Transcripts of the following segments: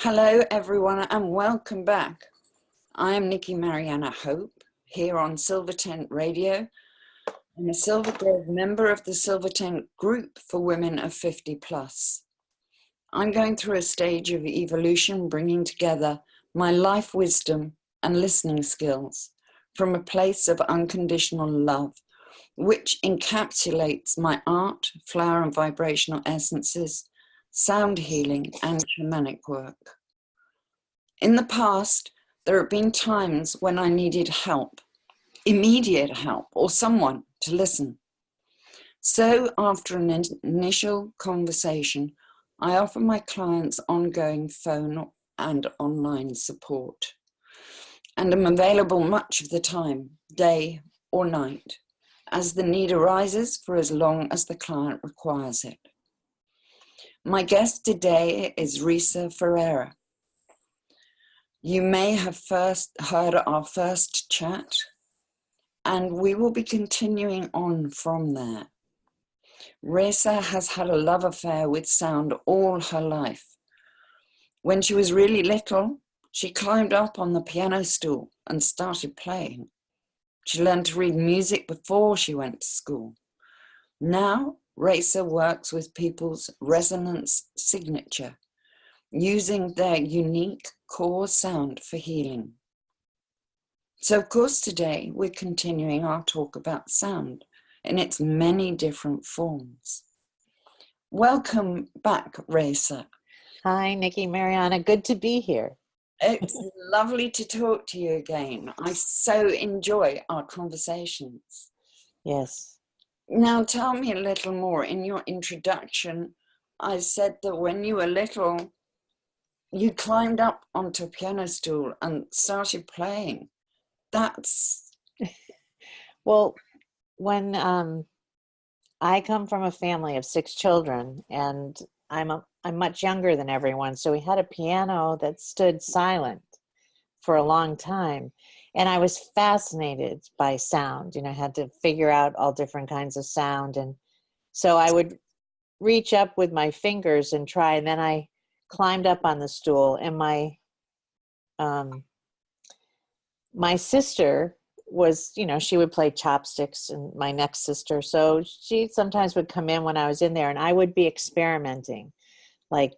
Hello, everyone, and welcome back. I am Nikki-Marianne Hope, here on Silver Tent Radio. I'm a Silver Grove member of the Silver Tent Group for Women of 50 Plus. I'm going through a stage of evolution, bringing together my life wisdom and listening skills from a place of unconditional love, which encapsulates my art, flower and vibrational essences, sound healing, and shamanic work. In the past, there have been times when I needed help, immediate help, or someone to listen. So after an initial conversation, I offer my clients ongoing phone and online support, and am available much of the time, day or night, as the need arises for as long as the client requires it. My guest today is Resa Ferrier. You may have first heard our first chat, and we will be continuing on from there. Resa has had a love affair with sound all her life. When she was really little, she climbed up on the piano stool and started playing. She learned to read music before she went to school. Now, Resa works with people's resonance signature, using their unique core sound for healing. So, of course, today we're continuing our talk about sound in its many different forms. Welcome back, Resa. Hi, Nikki-Marianne. Good to be here. It's lovely to talk to you again. I so enjoy our conversations. Yes. Now, tell me a little more. In your introduction, I said that when you were little, you climbed up onto a piano stool and started playing. That's... Well, when I come from a family of 6 children, and I'm much younger than everyone, so we had a piano that stood silent for a long time, and I was fascinated by sound. I had to figure out all different kinds of sound, and so I would reach up with my fingers and try, and then I climbed up on the stool, and my sister was, she would play chopsticks, and my next sister, so she sometimes would come in when I was in there, and I would be experimenting, like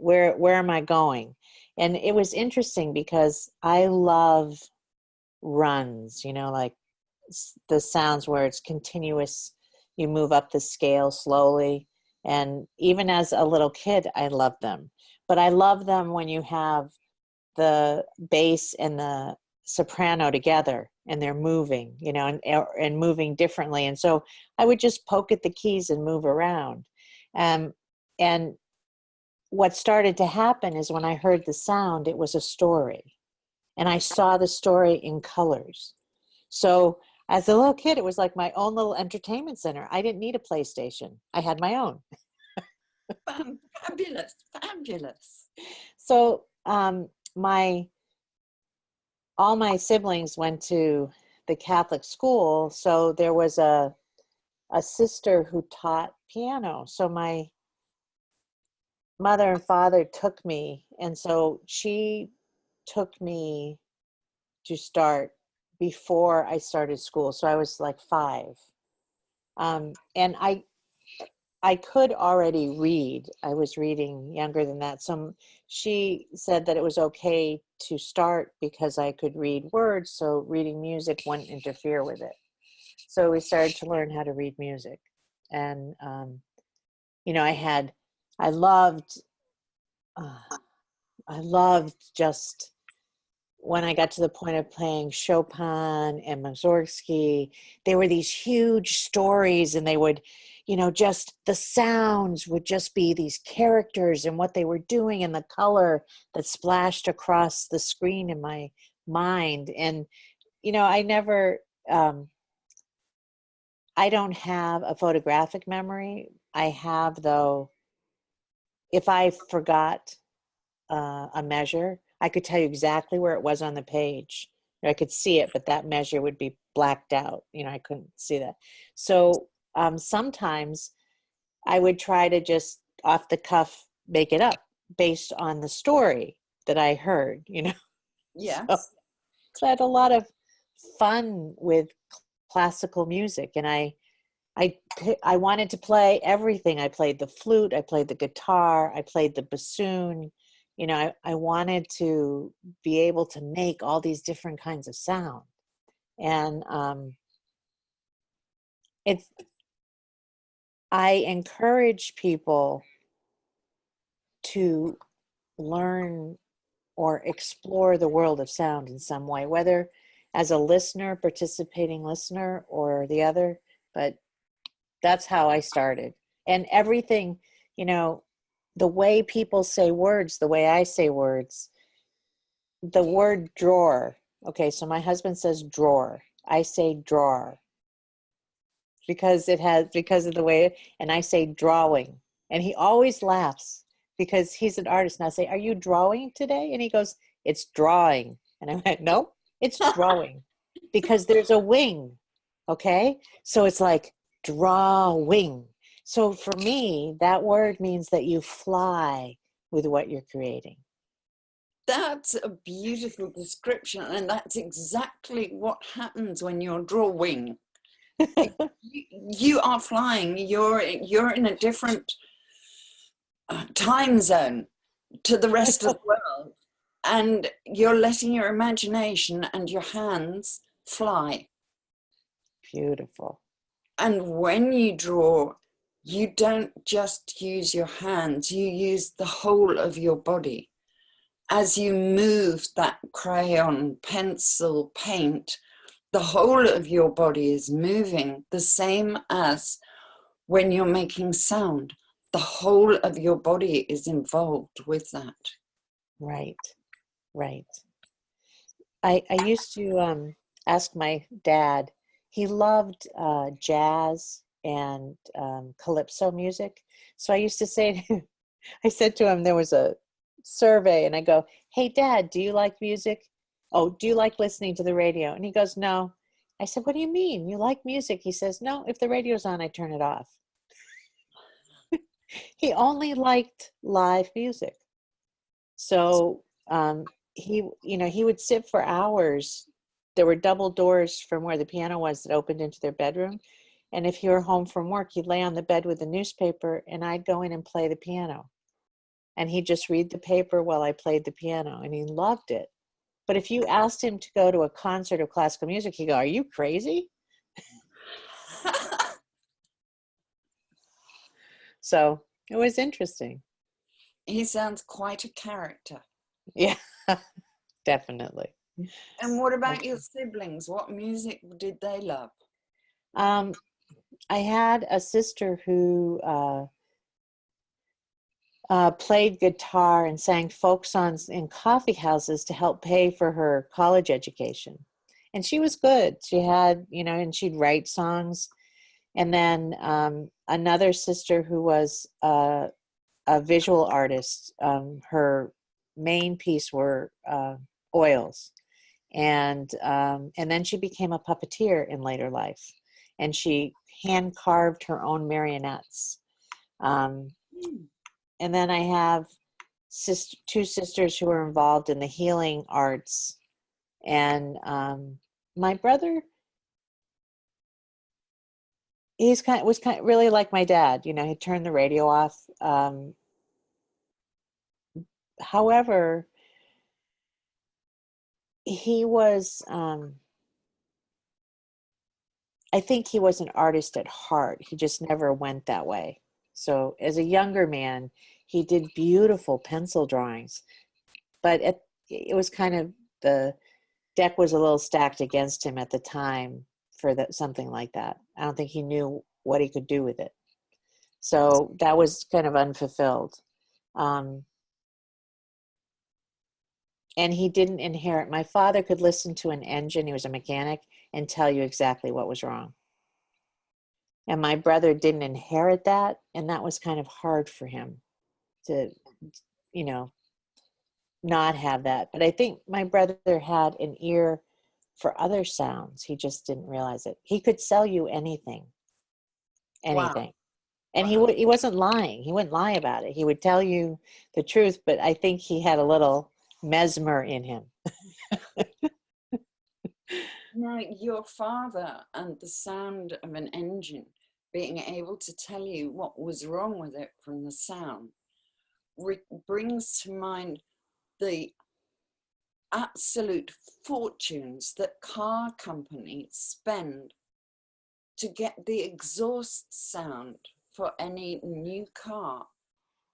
where am I going? And it was interesting because I love runs, like the sounds where it's continuous, you move up the scale slowly. And even as a little kid, I loved them. But I love them when you have the bass and the soprano together and they're moving, and moving differently. And so I would just poke at the keys and move around. And what started to happen is when I heard the sound, it was a story. And I saw the story in colors. So as a little kid, it was like my own little entertainment center. I didn't need a PlayStation. I had my own. Fabulous, fabulous. So all my siblings went to the Catholic school. So there was a sister who taught piano. So my mother and father took me. And so she took me to start before I started school. So I was like 5. And I could already read. I was reading younger than that. So she said that it was okay to start because I could read words. So reading music wouldn't interfere with it. So we started to learn how to read music. And, I loved just when I got to the point of playing Chopin and Mussorgsky, there were these huge stories, and they would, just the sounds would just be these characters and what they were doing and the color that splashed across the screen in my mind. And, I never, I don't have a photographic memory. I have, though, if I forgot a measure, I could tell you exactly where it was on the page. I could see it, but that measure would be blacked out. I couldn't see that. So sometimes I would try to just off the cuff make it up. based on the story that I heard, you know. Yes. So I had a lot of fun with classical music, and I wanted to play everything. I played the flute, I played the guitar, I played the bassoon. You know, I wanted to be able to make all these different kinds of sound. And it's I encourage people to learn or explore the world of sound in some way, whether as a listener, participating listener, or the other. But that's how I started. And everything, you know, the way people say words, the way I say words, the word drawer. Okay, so my husband says drawer. I say drawer because of the way, and I say drawing. And he always laughs because he's an artist. And I say, "Are you drawing today?" And he goes, "It's drawing." And I went, "No, it's drawing." Because there's a wing. Okay? So it's like drawing. So for me, that word means that you fly with what you're creating. That's a beautiful description, and that's exactly what happens when you're drawing. You are flying. You're in a different time zone to the rest of the world, and you're letting your imagination and your hands fly. Beautiful. And when you draw, you don't just use your hands, you use the whole of your body. As you move that crayon, pencil, paint, the whole of your body is moving, the same as when you're making sound. The whole of your body is involved with that. Right, right. I used to ask my dad. He loved jazz and calypso music. So I used to say, I said to him, there was a survey, and I go, "Hey, Dad, do you like music? Oh, do you like listening to the radio?" And he goes, "No." I said, "What do you mean? You like music?" He says, "No, if the radio's on, I turn it off." He only liked live music. So he would sit for hours. There were double doors from where the piano was that opened into their bedroom. And if he were home from work, he'd lay on the bed with a newspaper, and I'd go in and play the piano. And he'd just read the paper while I played the piano, and he loved it. But if you asked him to go to a concert of classical music, he'd go, "Are you crazy?" So it was interesting. He sounds quite a character. Yeah, definitely. And what about your siblings? What music did they love? I had a sister who played guitar and sang folk songs in coffee houses to help pay for her college education. And she was good. She had, and she'd write songs. And then another sister who was a visual artist, her main piece were oils. And then she became a puppeteer in later life. And she hand carved her own marionettes. And then I have two sisters who are involved in the healing arts. And my brother, was kind of really like my dad. He turned the radio off. However, he was, I think he was an artist at heart. He just never went that way. So as a younger man, he did beautiful pencil drawings, but it was kind of, the deck was a little stacked against him at the time for something like that. I don't think he knew what he could do with it. So that was kind of unfulfilled. And he didn't inherit. My father could listen to an engine, he was a mechanic, and tell you exactly what was wrong. And my brother didn't inherit that, and that was kind of hard for him to, not have that. But I think my brother had an ear for other sounds. He just didn't realize it. He could sell you anything. Wow. And he wasn't lying. He wouldn't lie about it. He would tell you the truth, but I think he had a little mesmer in him. Now, your father and the sound of an engine, being able to tell you what was wrong with it from the sound, brings to mind the absolute fortunes that car companies spend to get the exhaust sound for any new car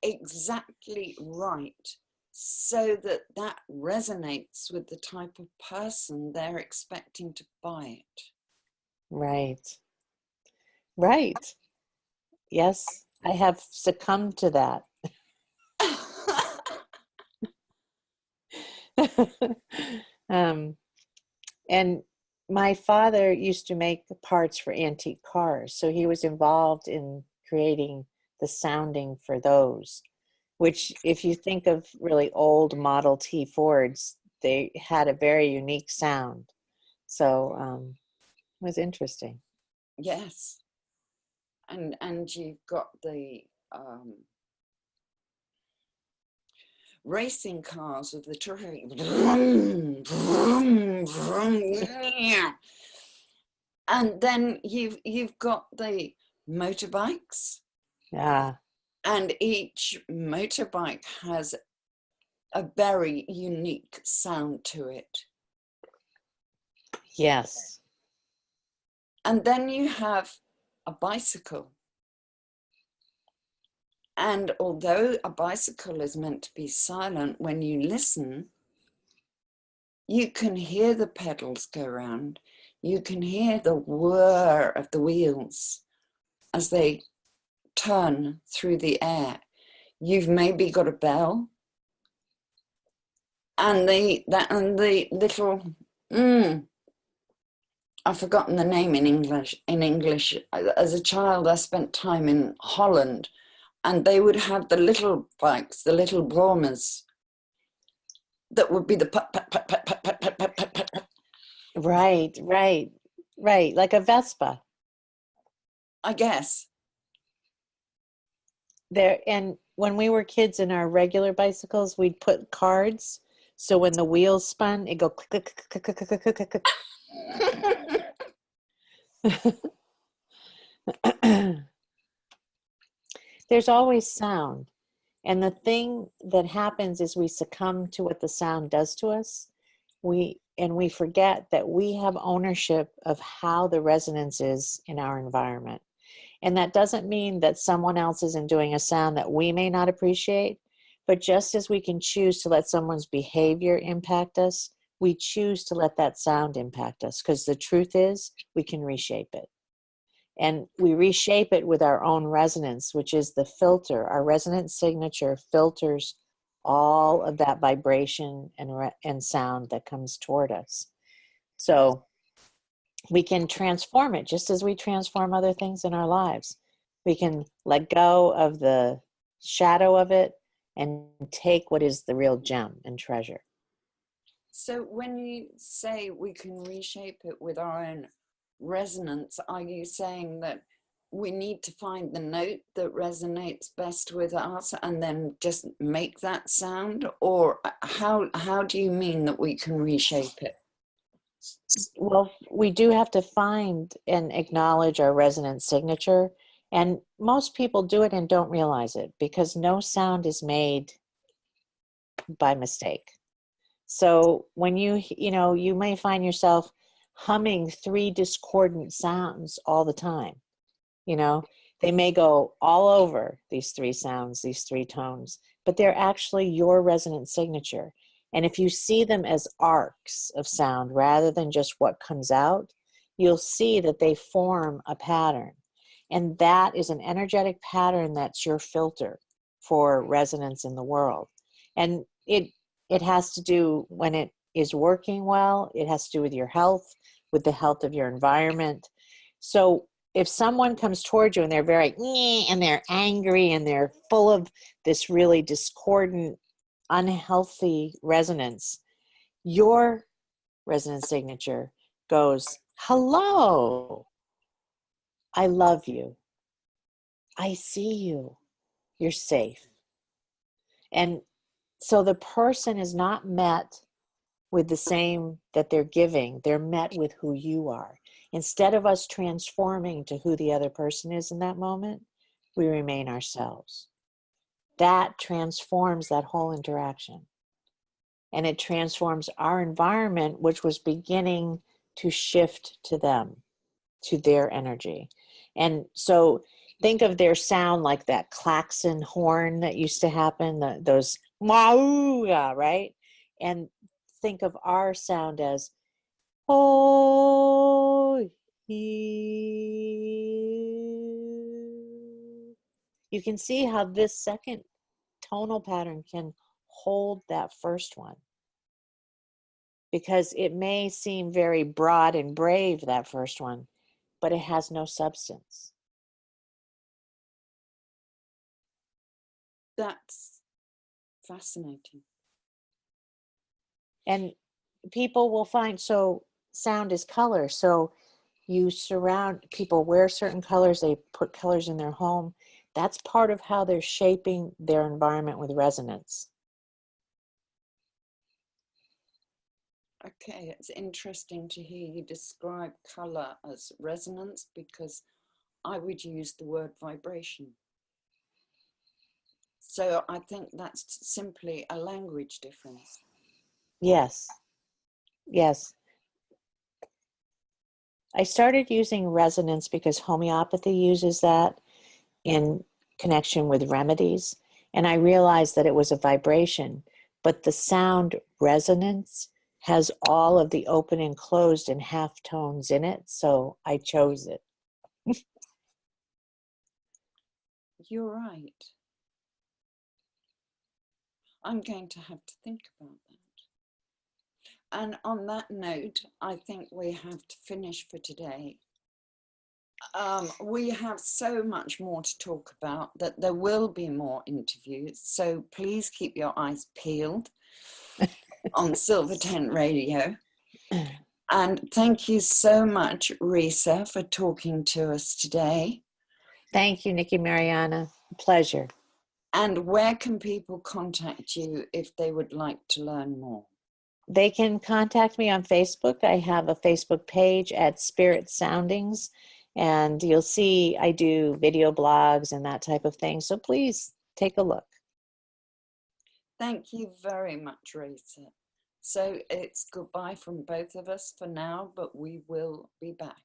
exactly right, so that that resonates with the type of person they're expecting to buy it. Right. Right. Yes, I have succumbed to that. And my father used to make the parts for antique cars, so he was involved in creating the sounding for those, which if you think of really old Model T Fords, they had a very unique sound. So it was interesting. Yes. And you've got the racing cars with the terrific vroom, vroom, vroom. And then you've got the motorbikes, Yeah. and each motorbike has a very unique sound to it. Yes. And then you have a bicycle. And although a bicycle is meant to be silent, when you listen, you can hear the pedals go round. You can hear the whir of the wheels as they turn through the air. You've maybe got a bell, and the little I've forgotten the name in English. As a child, I spent time in Holland, and they would have the little bikes, the little Bromers, that would be the put, put, put, put, put, put, put, put, put, put, put. Right, right, right. Like a Vespa. I guess. There, and when we were kids in our regular bicycles, we'd put cards. So when the wheels spun, it'd go click, click, click, click, click, click, click, click. There's always sound. And the thing that happens is we succumb to what the sound does to us. We forget that we have ownership of how the resonance is in our environment. And that doesn't mean that someone else isn't doing a sound that we may not appreciate, but just as we can choose to let someone's behavior impact us, we choose to let that sound impact us, because the truth is we can reshape it. And we reshape it with our own resonance, which is the filter. Our resonance signature filters all of that vibration and sound that comes toward us. So we can transform it just as we transform other things in our lives. We can let go of the shadow of it and take what is the real gem and treasure. So when you say we can reshape it with our own resonance, are you saying that we need to find the note that resonates best with us and then just make that sound? Or how do you mean that we can reshape it? Well, we do have to find and acknowledge our resonance signature. And most people do it and don't realize it, because no sound is made by mistake. So when you may find yourself humming 3 discordant sounds all the time. They may go all over these 3 sounds, these 3 tones, but they're actually your resonance signature. And if you see them as arcs of sound rather than just what comes out, you'll see that they form a pattern. And that is an energetic pattern that's your filter for resonance in the world. And it has to do, when it is working well, it has to do with your health, with the health of your environment. So if someone comes towards you and they're very, and they're angry and they're full of this really discordant, unhealthy resonance, your resonance signature goes, hello, I love you. I see you. You're safe. And so the person is not met with the same that they're giving. They're met with who you are. Instead of us transforming to who the other person is in that moment, we remain ourselves. That transforms that whole interaction. And it transforms our environment, which was beginning to shift to them, to their energy. And so think of their sound like that klaxon horn that used to happen, those wow, right? And think of our sound as oh. You can see how this second tonal pattern can hold that first one, because it may seem very broad and brave, that first one, but it has no substance. That's fascinating. And people will find, so sound is color. So you surround, people wear certain colors, they put colors in their home. That's part of how they're shaping their environment with resonance. Okay, it's interesting to hear you describe color as resonance, because I would use the word vibration. So I think that's simply a language difference. Yes. Yes. I started using resonance because homeopathy uses that in connection with remedies. And I realized that it was a vibration, but the sound resonance has all of the open and closed and half tones in it. So I chose it. You're right. I'm going to have to think about that. And on that note, I think we have to finish for today. We have so much more to talk about, that there will be more interviews. So please keep your eyes peeled on Silver Tent Radio. And thank you so much, Resa, for talking to us today. Thank you, Nikki-Marianna. Pleasure. And where can people contact you if they would like to learn more? They can contact me on Facebook. I have a Facebook page at Spirit Soundings, and you'll see I do video blogs and that type of thing. So please take a look. Thank you very much, Resa. So it's goodbye from both of us for now, but we will be back.